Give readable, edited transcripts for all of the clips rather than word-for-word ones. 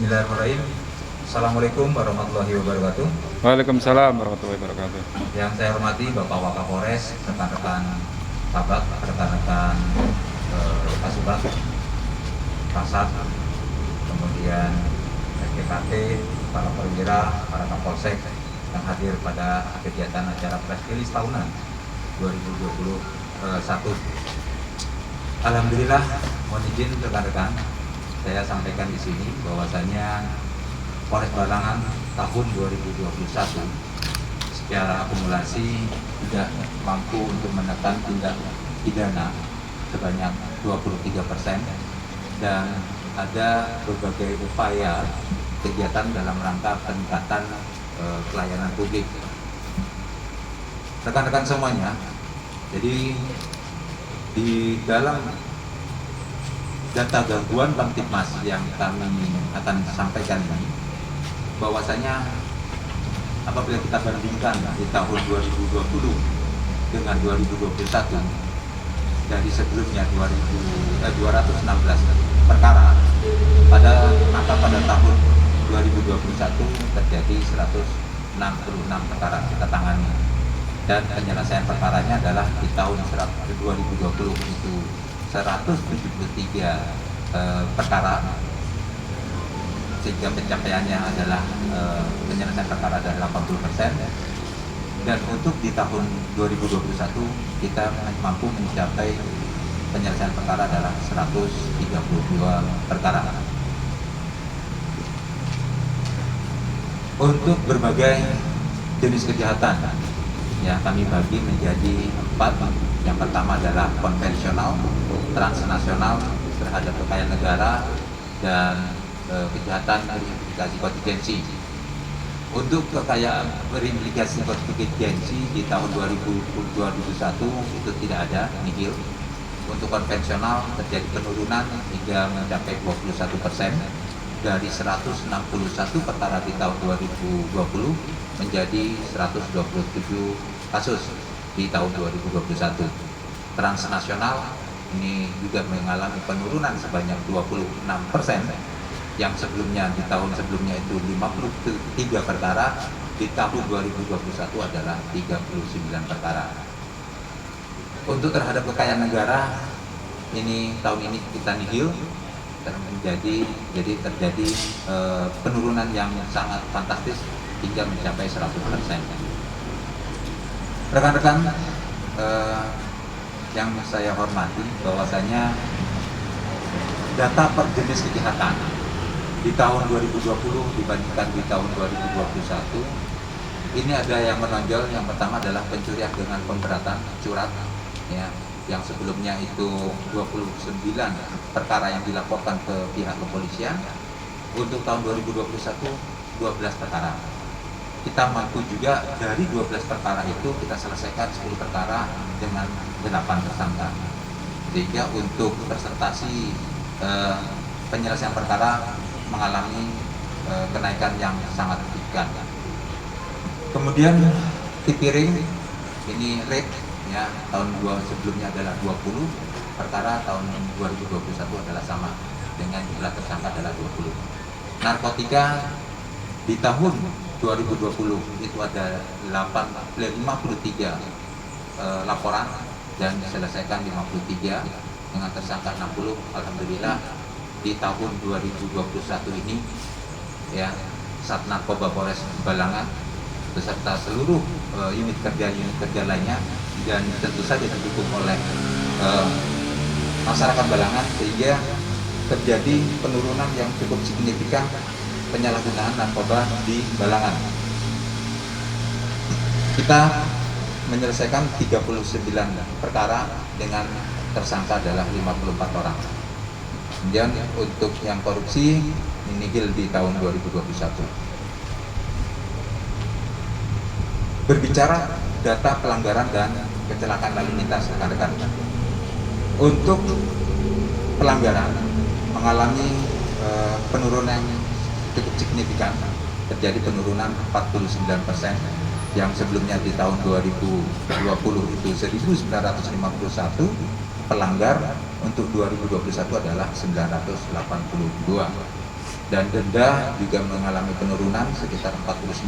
Bismillahirrahmanirrahim. Assalamualaikum warahmatullahi wabarakatuh. Waalaikumsalam warahmatullahi wabarakatuh. Yang saya hormati Bapak Wakapolres, rekan-rekan Kabak, rekan-rekan Kasubag, Kasat, kemudian SPKT, para perwira, para Kapolsek yang hadir pada kegiatan acara press release tahunan 2021. Alhamdulillah, mohon izin rekan-rekan, saya sampaikan di sini bahwasanya Polres Balangan tahun 2021 secara akumulasi tidak mampu untuk menekan tindak pidana sebanyak 23% dan ada berbagai upaya kegiatan dalam rangka peningkatan pelayanan publik. Rekan-rekan semuanya, jadi di dalam data gangguan Kamtibmas yang kami akan sampaikan ini, bahwasanya apabila kita bandingkan di tahun 2020 dengan 2021, dari sebelumnya 216 perkara, pada tahun 2021 terjadi 166 perkara kita tangani, dan penyelesaian perkaranya adalah di tahun 2020 itu 173 perkara, sehingga pencapaiannya adalah penyelesaian perkara adalah 80%, dan untuk di tahun 2021 kita mampu mencapai penyelesaian perkara adalah 132 perkara. Untuk berbagai jenis kejahatan ya kami bagi menjadi 4. Yang pertama adalah konvensional, transnasional terhadap kekayaan negara, dan kejahatan berimplikasi kontingensi. Untuk kekayaan berimplikasi kontingensi di tahun 2021 itu tidak ada, nihil. Untuk konvensional terjadi penurunan hingga mencapai 21%, dari 161 perkara di tahun 2020 menjadi 127 kasus di tahun 2021. Transnasional ini juga mengalami penurunan sebanyak 26%, yang sebelumnya di tahun sebelumnya itu 53 perkara, di tahun 2021 adalah 39 perkara. Untuk terhadap kekayaan negara ini tahun ini kita nihil, jadi terjadi penurunan yang sangat fantastis hingga mencapai 100%. Rekan-rekan yang saya hormati, bahwasanya data per jenis kejahatan di tahun 2020 dibandingkan di tahun 2021 ini ada yang menonjol. Yang pertama adalah pencurian dengan pemberatan curat ya, yang sebelumnya itu 29 perkara yang dilaporkan ke pihak kepolisian. Untuk tahun 2021 12 perkara. Kita mampu juga dari 12 perkara itu kita selesaikan 10 perkara dengan 8 tersangka, sehingga untuk presentasi penyelesaian perkara mengalami kenaikan yang sangat signifikan. Kemudian tipiring ini rate ya, tahun sebelumnya adalah 20 perkara, tahun 2021 adalah sama dengan jumlah tersangka adalah 20. Narkotika di tahun 2020 itu ada 53 laporan dan diselesaikan 53 dengan tersangka 60. Alhamdulillah di tahun 2021 ini ya, Sat Narkoba Polres Balangan beserta seluruh unit kerja lainnya, dan tentu saja didukung oleh masyarakat Balangan, sehingga terjadi penurunan yang cukup signifikan penyalahgunaan narkoba di Balangan. Kita menyelesaikan 39 perkara dengan tersangka adalah 54 orang. Kemudian untuk yang korupsi nihil di tahun 2021. Berbicara data pelanggaran dan kecelakaan lalu lintas, rekan-rekan. Untuk pelanggaran mengalami penurunan cukup signifikan, terjadi penurunan 49%, yang sebelumnya di tahun 2020 itu 1951 pelanggar, untuk 2021 adalah 982. Dan denda juga mengalami penurunan sekitar 49%,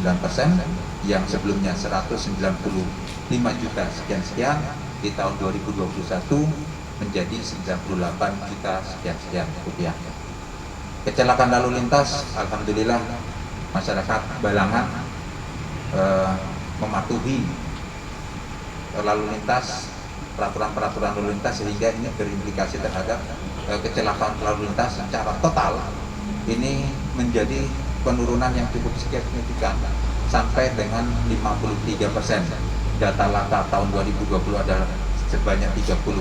yang sebelumnya 195 juta sekian-sekian di tahun 2021 menjadi 98 juta sekian-sekian rupiah. Kecelakaan lalu lintas, alhamdulillah masyarakat Balangan mematuhi lalu lintas, peraturan-peraturan lalu lintas, sehingga ini berimplikasi terhadap kecelakaan lalu lintas secara total. Ini menjadi penurunan yang cukup signifikan sampai dengan 53%. Data laka tahun 2020 adalah sebanyak 30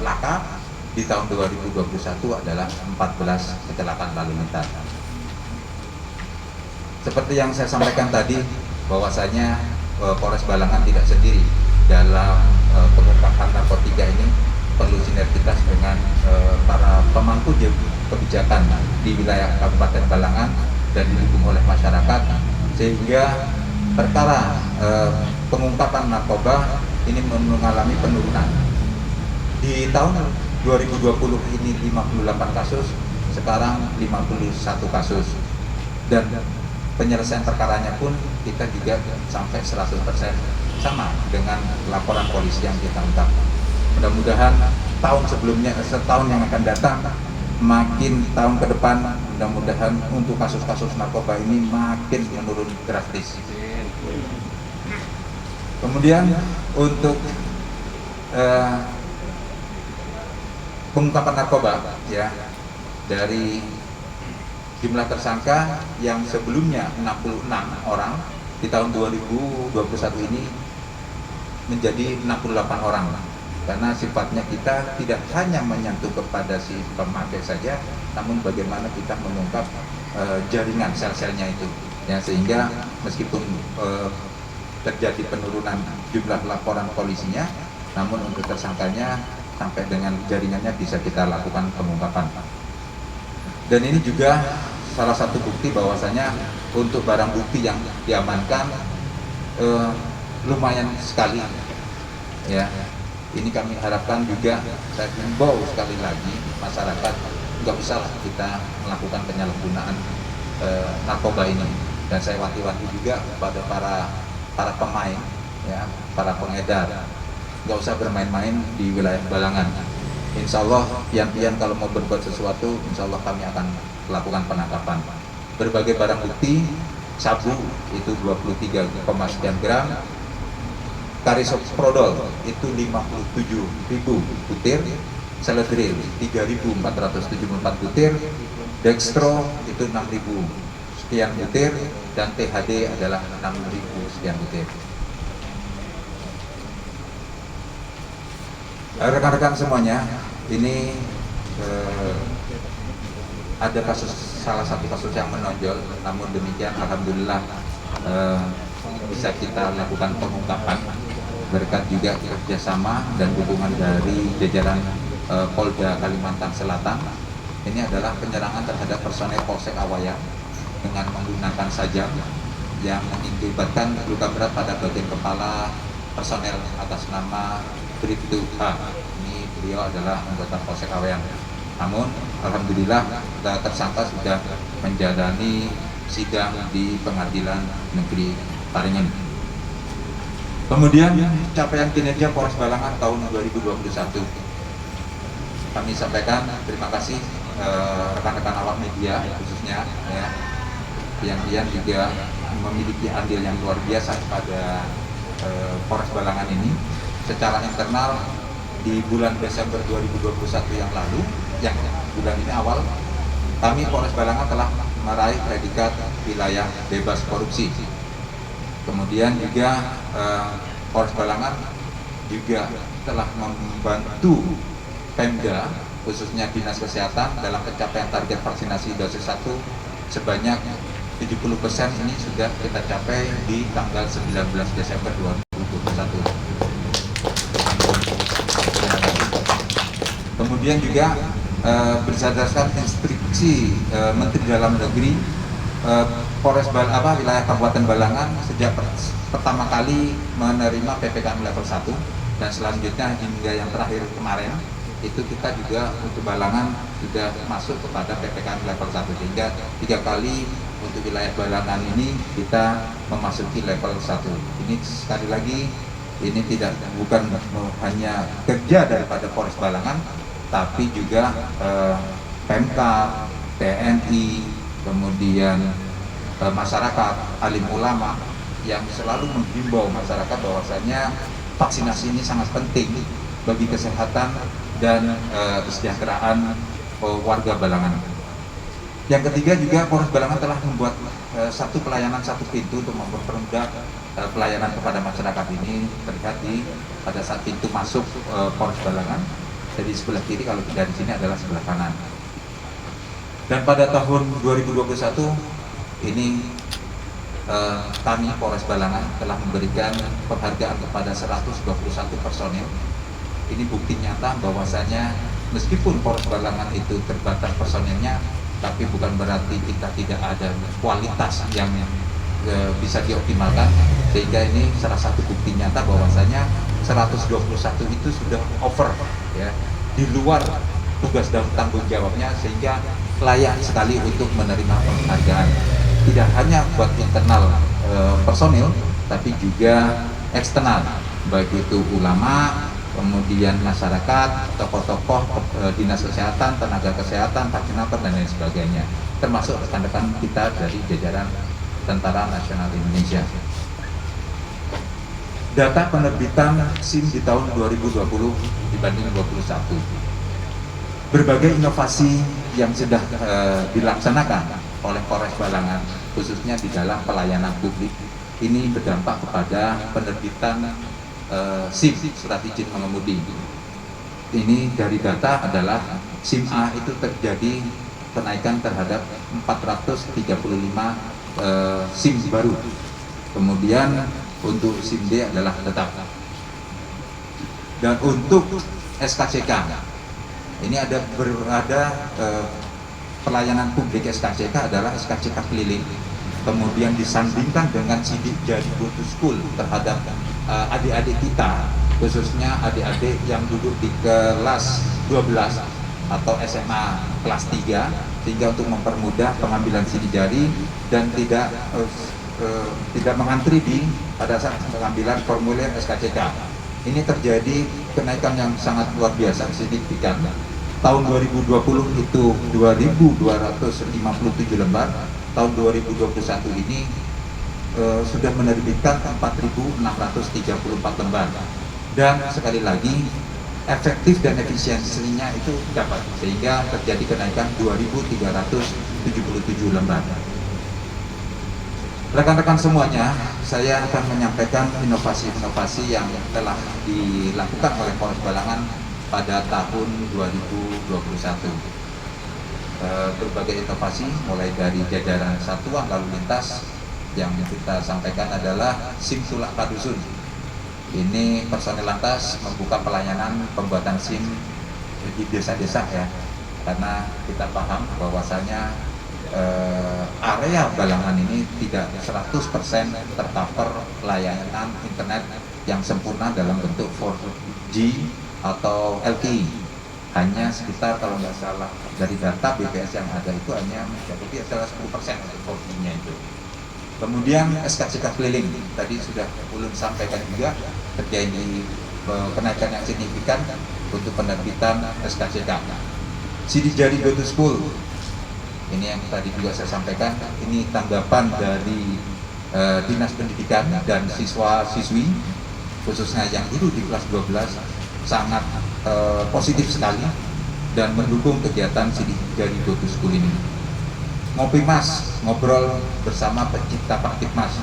laka, di tahun 2021 adalah 14 kecelakaan lalu lintas. Seperti yang saya sampaikan tadi, bahwasanya Polres Balangan tidak sendiri dalam pengungkapan narkotika ini, perlu sinergitas dengan para pemangku kebijakan di wilayah Kabupaten Balangan dan didukung oleh masyarakat, sehingga perkara pengungkapan narkoba ini mengalami penurunan. Di tahun 2020 ini 58 kasus, sekarang 51 kasus, dan penyelesaian perkaranya pun kita juga sampai 100% sama dengan laporan polisi yang kita ungkap. Mudah-mudahan tahun sebelumnya, setahun yang akan datang, makin tahun ke depan, mudah-mudahan untuk kasus-kasus narkoba ini makin menurun drastis. Kemudian untuk pengungkapan narkoba, ya, dari jumlah tersangka yang sebelumnya 66 orang, di tahun 2021 ini menjadi 68 orang. Karena sifatnya kita tidak hanya menyentuh kepada si pemakai saja, namun bagaimana kita mengungkap jaringan sel-selnya itu, ya, sehingga meskipun terjadi penurunan jumlah laporan polisinya, namun untuk tersangkanya sampai dengan jaringannya bisa kita lakukan pengungkapan. Dan ini juga salah satu bukti bahwasanya untuk barang bukti yang diamankan lumayan sekali, ya. Ini kami harapkan juga, saya himbau sekali lagi masyarakat, nggak usah kita melakukan penyalahgunaan narkoba ini. Dan saya wanti-wanti juga kepada para pemain, ya, para pengedar, nggak usah bermain-main di wilayah Balangan. Insya Allah pian-pian kalau mau berbuat sesuatu, insya Allah kami akan lakukan penangkapan. Berbagai barang bukti, sabu itu 23,sekian gram, karisoprodol itu 57.000 butir, seledril 3.474 butir, dextro itu 6.000 sekian butir, dan THD adalah 6.000 sekian butir. Rekan-rekan semuanya, ini ada salah satu kasus yang menonjol, namun demikian alhamdulillah bisa kita lakukan pengungkapan berkat juga kerjasama dan dukungan dari jajaran Polda Kalimantan Selatan. Ini adalah penyerangan terhadap personel Polsek Awaya dengan menggunakan sajam yang mengakibatkan luka berat pada bagian kepala personel atas nama Bribtu H. Ini beliau adalah anggota Polsek Awaya. Namun alhamdulillah tersangka sudah menjalani sidang di Pengadilan Negeri Paringin. Kemudian capaian kinerja Polres Balangan tahun 2021, kami sampaikan terima kasih rekan-rekan awak media khususnya, ya, yang juga memiliki andil yang luar biasa pada Polres Balangan ini. Secara internal di bulan Desember 2021 yang lalu, yang bulan ini awal, kami Polres Balangan telah meraih predikat wilayah bebas korupsi. Kemudian juga Polres Balangan juga telah membantu Pemda, khususnya Dinas Kesehatan, dalam pencapaian target vaksinasi dosis 1 sebanyak 70%. Ini sudah kita capai di tanggal 19 Desember 2021. Kemudian juga berdasarkan instruksi Menteri Dalam Negeri, Polres wilayah Kabupaten Balangan sejak pertama kali menerima PPKM level 1 dan selanjutnya hingga yang terakhir kemarin itu kita juga untuk Balangan sudah masuk kepada PPKM level 1, sehingga 3 kali untuk wilayah Balangan ini kita memasuki level 1. Ini sekali lagi ini bukan hanya kerja daripada Polres Balangan, tapi juga Pemkab, TNI, kemudian masyarakat, alim ulama yang selalu menghimbau masyarakat bahwasanya vaksinasi ini sangat penting bagi kesehatan dan kesejahteraan warga Balangan. Yang ketiga juga Polres Balangan telah membuat satu pelayanan satu pintu untuk mempermudah pelayanan kepada masyarakat ini. Terlihat pada saat pintu masuk Polres Balangan, jadi sebelah kiri, kalau dari sini adalah sebelah kanan. Dan pada tahun 2021 ini kami Polres Balangan telah memberikan penghargaan kepada 121 personil. Ini bukti nyata bahwasanya meskipun Polres Balangan itu terbatas personilnya, tapi bukan berarti kita tidak ada kualitas yang bisa dioptimalkan, sehingga ini salah satu bukti nyata bahwasanya 121 itu sudah over, ya, di luar tugas dan tanggung jawabnya, sehingga layak sekali untuk menerima penghargaan. Tidak hanya buat internal personil, tapi juga eksternal, baik itu ulama, kemudian masyarakat, tokoh-tokoh dinas kesehatan, tenaga kesehatan, vaksinator, dan lain sebagainya, termasuk rekan-rekan kita dari jajaran Tentara Nasional Indonesia. Data penerbitan SIM di tahun 2020 dibanding 2021. Berbagai inovasi yang sudah dilaksanakan oleh Polres Balangan, khususnya di dalam pelayanan publik, ini berdampak kepada penerbitan SIM, surat izin mengemudi. Ini dari data adalah SIM A itu terjadi kenaikan terhadap 435 SIM baru. Kemudian untuk SIM D adalah tetap. Dan untuk SKCK, ini ada pelayanan publik SKCK adalah SKCK keliling, kemudian disandingkan dengan sidik jari go to school terhadap adik-adik kita, khususnya adik-adik yang duduk di kelas 12 atau SMA kelas 3, sehingga untuk mempermudah pengambilan sidik jari dan tidak mengantri pada saat pengambilan formulir SKCK. Ini terjadi kenaikan yang sangat luar biasa, signifikan. Tahun 2020 itu 2.257 lembar, tahun 2021 ini sudah menerbitkan 4.634 lembar. Dan sekali lagi efektif dan efisiensinya itu dapat, sehingga terjadi kenaikan 2.377 lembar. Rekan-rekan semuanya, saya akan menyampaikan inovasi-inovasi yang telah dilakukan oleh Polres Balangan pada tahun 2021. Berbagai inovasi mulai dari jajaran satuan lalu lintas yang kita sampaikan adalah SIM Sulak Padusun. Ini personel lantas membuka pelayanan pembuatan SIM di desa-desa, ya, karena kita paham bahwasanya area Balangan ini tidak 100% tercover layanan internet yang sempurna dalam bentuk 4G atau LTE. Hanya sekitar, kalau nggak salah dari data BPS yang ada itu hanya mencapai adalah 10% untuk 4G-nya itu. Kemudian SKCK keliling, tadi sudah belum sampaikan juga, terjadi kenaikan yang signifikan untuk penerbitan SKCK. Sidik jari go to school, ini yang tadi juga saya sampaikan, ini tanggapan dari Dinas Pendidikan dan siswa-siswi, khususnya yang duduk di kelas 12, sangat positif sekali dan mendukung kegiatan sidik jari go to school ini. Ngopi Mas, ngobrol bersama pencipta Paktikmas,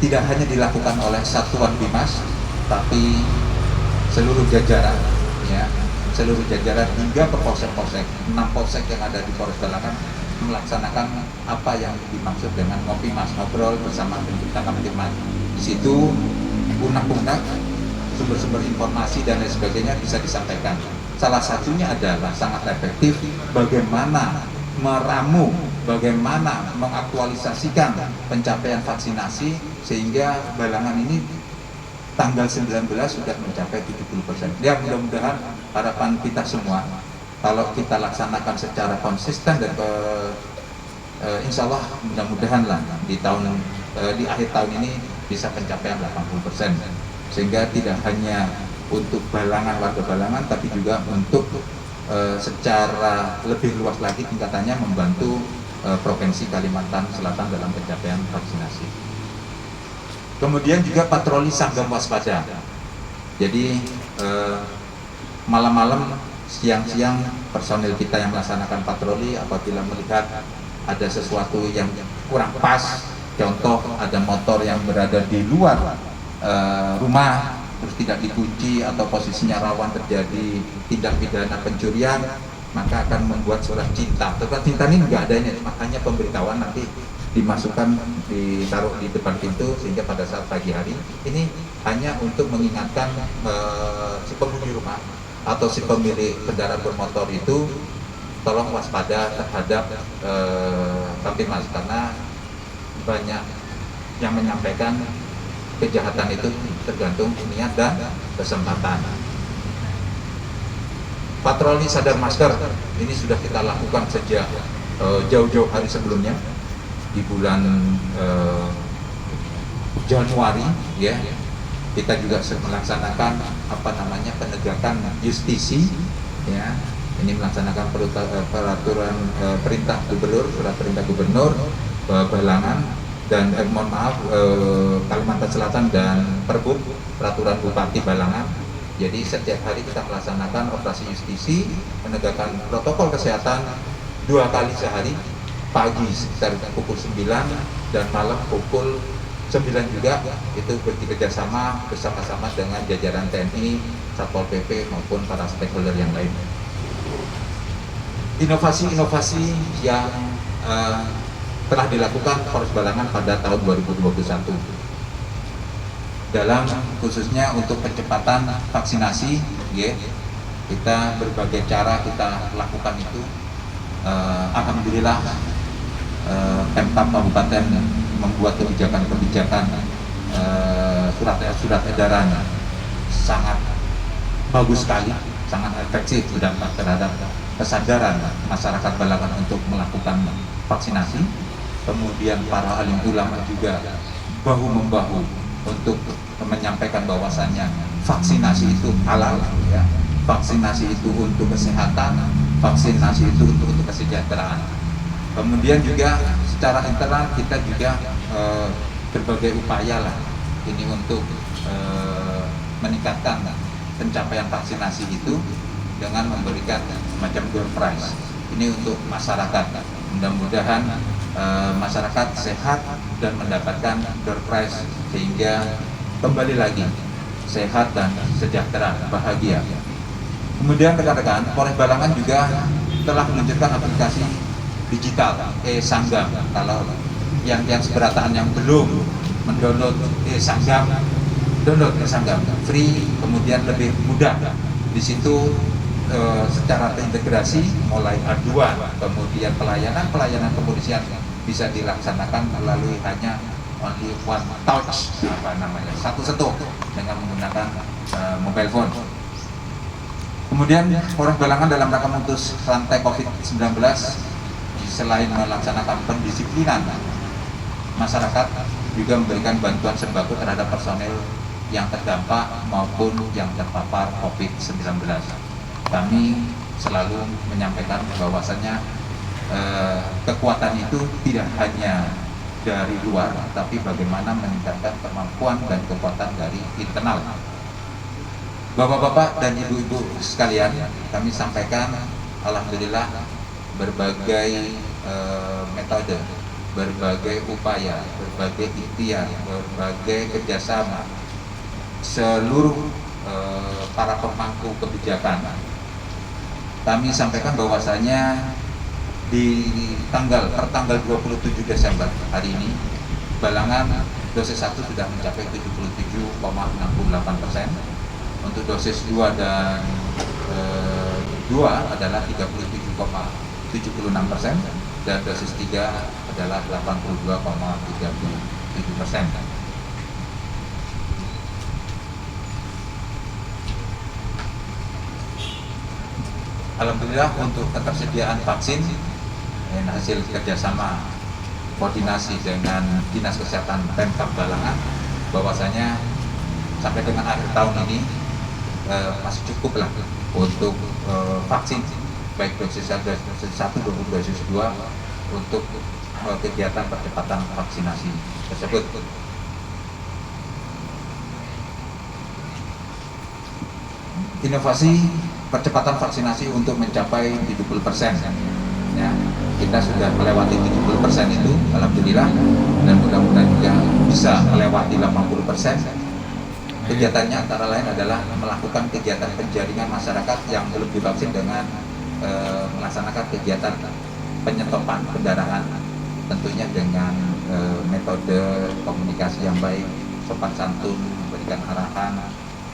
tidak hanya dilakukan oleh Satuan Bimas, tapi seluruh jajaran, ya, seluruh jajaran hingga ke polsek-polsek, 6 polsek yang ada di Polres Balangan melaksanakan apa yang dimaksud dengan Ngopi Mas, ngobrol bersama pencipta Paktikmas. Di situ unek-unek sumber-sumber informasi dan lain sebagainya bisa disampaikan. Salah satunya adalah sangat efektif bagaimana meramu, bagaimana mengaktualisasikan pencapaian vaksinasi, sehingga Balangan ini tanggal 19 sudah mencapai 70%. Ya, mudah-mudahan harapan kita semua kalau kita laksanakan secara konsisten dan insya Allah mudah-mudahan lah di akhir tahun ini bisa pencapaian 80%, sehingga tidak hanya untuk Balangan, warga Balangan, tapi juga untuk secara lebih luas lagi tingkatannya membantu Provinsi Kalimantan Selatan dalam pencapaian vaksinasi. Kemudian juga patroli Sanggam Waspada. Jadi malam-malam, siang-siang personil kita yang melaksanakan patroli apabila melihat ada sesuatu yang kurang pas, contoh ada motor yang berada di luar rumah terus tidak dikunci atau posisinya rawan terjadi tindak pidana pencurian, maka akan membuat surat cinta. Surat cinta ini nggak adanya, makanya pemberitahuan nanti dimasukkan, ditaruh di depan pintu, sehingga pada saat pagi hari ini hanya untuk mengingatkan si penghuni rumah atau si pemilik kendaraan bermotor itu tolong waspada terhadap Kamtibmas, karena banyak yang menyampaikan kejahatan itu tergantung niat dan kesempatan. Patroli sadar masker ini sudah kita lakukan sejak jauh-jauh hari sebelumnya, di bulan Januari, ya. Kita juga melaksanakan penegakan justisi, ya. Ini melaksanakan peraturan perintah gubernur, surat perintah gubernur Balangan dan Kalimantan Selatan dan Perbub, peraturan Bupati Balangan. Jadi setiap hari kita melaksanakan operasi justisi, penegakan protokol kesehatan 2 kali sehari, pagi sekitar pukul 9 dan malam pukul 9 juga. Itu bekerja sama bersama-sama dengan jajaran TNI, Satpol PP maupun para stakeholder yang lain. Inovasi-inovasi yang telah dilakukan Polres Balangan pada tahun 2021 dalam khususnya untuk percepatan vaksinasi, ya, kita berbagai cara kita lakukan itu. Alhamdulillah Pemkab Kabupaten membuat kebijakan-kebijakan surat edaran sangat bagus sekali, sangat efektif berdampak terhadap kesadaran masyarakat Balangan untuk melakukan vaksinasi. Kemudian para alim ulama juga bahu-membahu untuk menyampaikan bahwasannya vaksinasi itu halal, ya. Vaksinasi itu untuk kesehatan, vaksinasi itu untuk kesejahteraan. Kemudian juga secara internal kita juga berbagai upaya lah ini untuk meningkatkan pencapaian vaksinasi itu dengan memberikan semacam door prize. Ini untuk masyarakat. Mudah-mudahan masyarakat sehat dan mendapatkan door prize, sehingga kembali lagi sehat dan sejahtera, bahagia. Kemudian rekan-rekan, Polres Balangan juga telah meluncurkan aplikasi digital Sanggam. Kalau yang seberatan yang belum mendownload Sanggam, download Sanggam free, kemudian lebih mudah. Di situ secara terintegrasi mulai aduan, kemudian pelayanan kepolisian bisa dilaksanakan melalui hanya only one touch, satu sentuh dengan menggunakan mobile phone. Kemudian Polres Balangan dalam rangka memutus rantai COVID-19, selain melaksanakan pendisiplinan masyarakat, juga memberikan bantuan sembako terhadap personel yang terdampak maupun yang terpapar COVID-19. Kami selalu menyampaikan bahwasannya kekuatan itu tidak hanya dari luar, tapi bagaimana meningkatkan kemampuan dan kekuatan dari internal. Bapak-bapak dan ibu-ibu sekalian, kami sampaikan alhamdulillah berbagai metode, berbagai upaya, berbagai ikhtiar, berbagai kerjasama seluruh para pemangku kebijakan. Kami sampaikan bahwasanya per tanggal 27 Desember hari ini, Balangan dosis 1 sudah mencapai 77,68%, untuk dosis 2 dan 2 adalah 37,76%, dan dosis 3 adalah 82,37%. Alhamdulillah untuk ketersediaan vaksin hasil kerjasama koordinasi dengan Dinas Kesehatan Pemkab Balangan, bahwasanya sampai dengan akhir tahun ini masih cukup lah untuk vaksin baik dosis 1 maupun dosis 2 untuk kegiatan percepatan vaksinasi tersebut. Inovasi percepatan vaksinasi untuk mencapai 70%, ya, kita sudah melewati 70% itu, alhamdulillah, dan mudah-mudahan juga bisa melewati 80%. Kegiatannya antara lain adalah melakukan kegiatan penjaringan masyarakat yang belum divaksin dengan melaksanakan kegiatan penyetopan pendarahan, tentunya dengan metode komunikasi yang baik, sopan santun, memberikan arahan,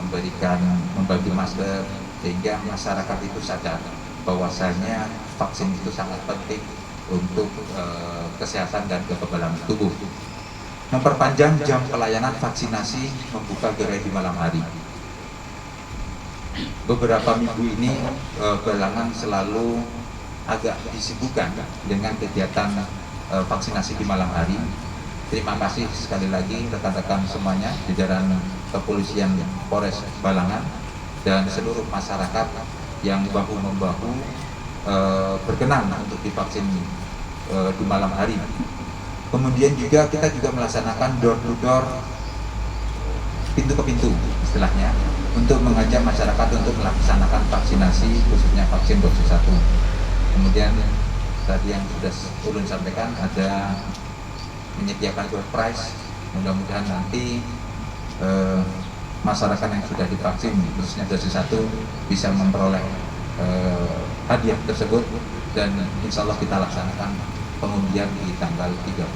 membagi masker, sehingga masyarakat itu sadar bahwasanya vaksin itu sangat penting untuk kesehatan dan kekebalan tubuh. Memperpanjang jam pelayanan vaksinasi, membuka gerai di malam hari. Beberapa minggu ini Balangan selalu agak disibukkan dengan kegiatan vaksinasi di malam hari. Terima kasih sekali lagi rekan-rekan semuanya, jajaran kepolisian Polres Balangan dan seluruh masyarakat yang bahu-membahu berkenan untuk divaksin di malam hari. Kemudian juga kita juga melaksanakan door to door, pintu ke pintu istilahnya, untuk mengajak masyarakat untuk melaksanakan vaksinasi, khususnya vaksin dosis 1. Kemudian tadi yang sudah ulun sampaikan, ada menyediakan door prize. Mudah-mudahan nanti masyarakat yang sudah divaksin khususnya dosis 1 bisa memperoleh hadiah tersebut, dan insya Allah kita laksanakan pengundian di tanggal 31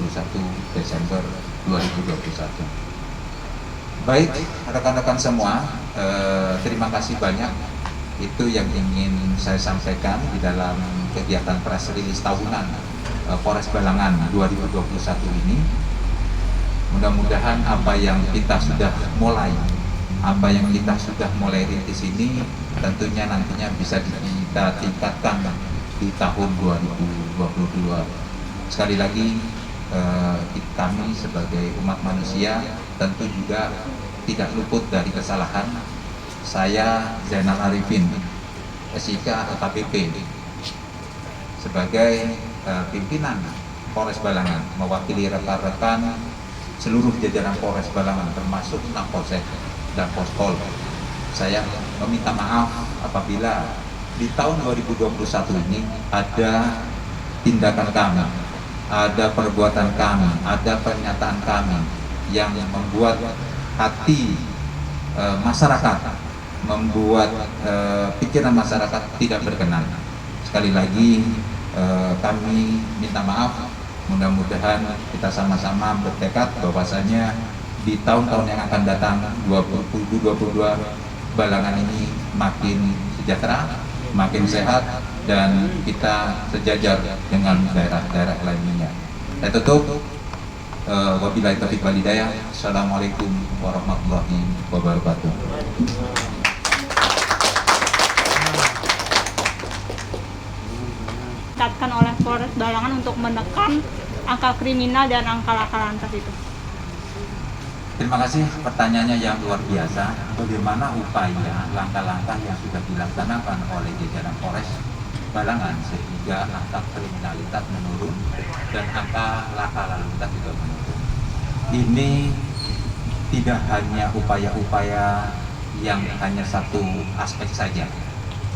Desember 2021. Baik, rekan-rekan semua, terima kasih banyak. Itu yang ingin saya sampaikan di dalam kegiatan press release tahunan Polres Balangan 2021 ini. Mudah-mudahan apa yang kita sudah mulai rintis ini tentunya nantinya bisa kita tingkatkan di tahun 2022. Sekali lagi, kami sebagai umat manusia tentu juga tidak luput dari kesalahan. Saya Zainal Arifin, SIK AKBP, sebagai pimpinan Polres Balangan, mewakili rekan-rekan seluruh jajaran Polres Balangan termasuk Kapolsek dan Pospol. Saya meminta maaf apabila di tahun 2021 ini ada tindakan kami, ada perbuatan kami, ada pernyataan kami yang membuat hati masyarakat, membuat pikiran masyarakat tidak berkenan. Sekali lagi kami minta maaf. Mudah-mudahan kita sama-sama bertekad bahwasanya di tahun-tahun yang akan datang 2022 Balangan ini makin sejahtera, makin sehat, dan kita sejajar dengan daerah-daerah lainnya. Saya tutup. Wabillahi taufiq wal hidayah. Assalamualaikum warahmatullahi wabarakatuh. Ditingkatkan oleh Polres Balangan untuk menekan angka kriminal dan angka laka lantas itu. Terima kasih, pertanyaannya yang luar biasa. Bagaimana upaya langkah-langkah yang sudah dilaksanakan oleh jajaran Polres Balangan sehingga angka kriminalitas menurun dan angka laka lalu lintas juga menurun. Ini tidak hanya upaya-upaya yang hanya satu aspek saja,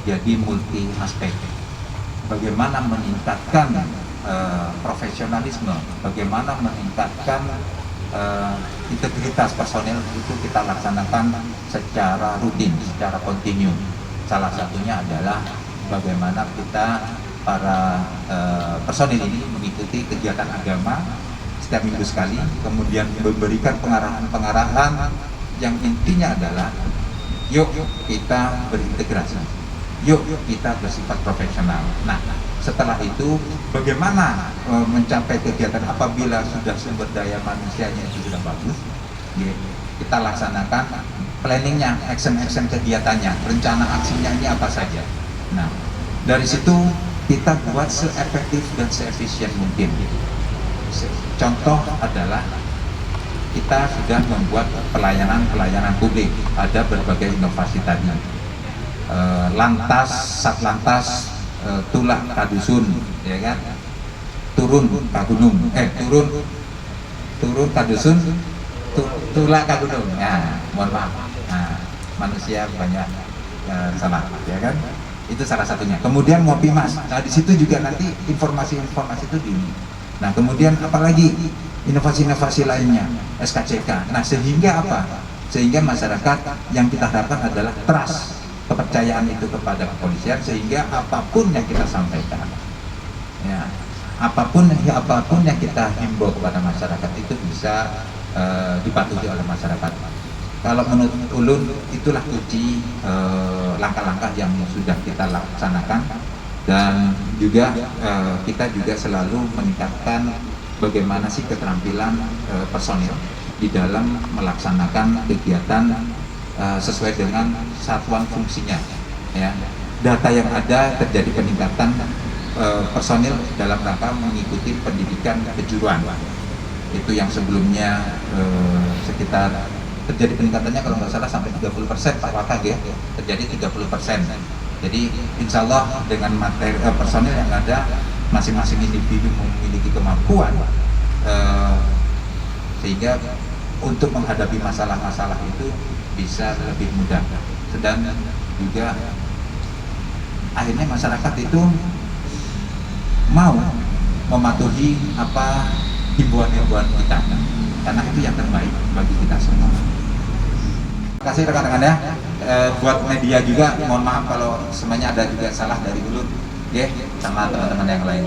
jadi multi aspek. Bagaimana meningkatkan profesionalisme, bagaimana meningkatkan integritas personel, itu kita laksanakan secara rutin, secara kontinu. Salah satunya adalah bagaimana kita para personil ini mengikuti kegiatan agama setiap minggu sekali, kemudian memberikan pengarahan yang intinya adalah yuk kita berintegrasi, yuk kita bersifat profesional. Nah, setelah itu bagaimana mencapai kegiatan apabila sudah sumber daya manusianya itu sudah bagus, kita laksanakan planningnya, action kegiatannya, rencana aksinya ini apa saja. Nah, Dari situ kita buat seefektif dan seefisien mungkin. Contoh adalah kita sudah membuat pelayanan publik, ada berbagai inovasi tadi. Satlantas, tulah kadusun, ya kan? Turun kagunung, turun kadusun, tulah kagunung. Nah, mohon maaf. Nah, manusia banyak salah, ya kan? Itu salah satunya. Kemudian ngopi mas. Nah, di situ juga nanti informasi-informasi itu di. Nah, kemudian apalagi inovasi-inovasi lainnya, SKCK. Nah, sehingga apa? Sehingga masyarakat yang kita harapkan adalah trust, kepercayaan itu kepada kepolisian, sehingga apapun yang kita sampaikan, ya, apapun yang kita himbau kepada masyarakat itu bisa dipatuhi oleh masyarakat. Kalau menurut ulun itulah kunci langkah-langkah yang sudah kita laksanakan, dan juga kita juga selalu meningkatkan bagaimana sih keterampilan personil di dalam melaksanakan kegiatan sesuai dengan satuan fungsinya. Ya, data yang ada terjadi peningkatan personil dalam rangka mengikuti pendidikan kejuruan. Itu yang sebelumnya sekitar terjadi peningkatannya kalau nggak salah sampai 30% Pak Wakag ya, terjadi 30%. Jadi insya Allah dengan materi personil yang ada, masing-masing individu memiliki kemampuan sehingga untuk menghadapi masalah-masalah itu bisa lebih mudah. Dan juga akhirnya masyarakat itu mau mematuhi apa himbauan-himbauan kita, karena itu yang terbaik bagi kita semua. Terima kasih rekan-rekan ya. Buat media juga mohon maaf kalau semuanya ada juga salah dari ulun, ya, sama teman-teman yang lain.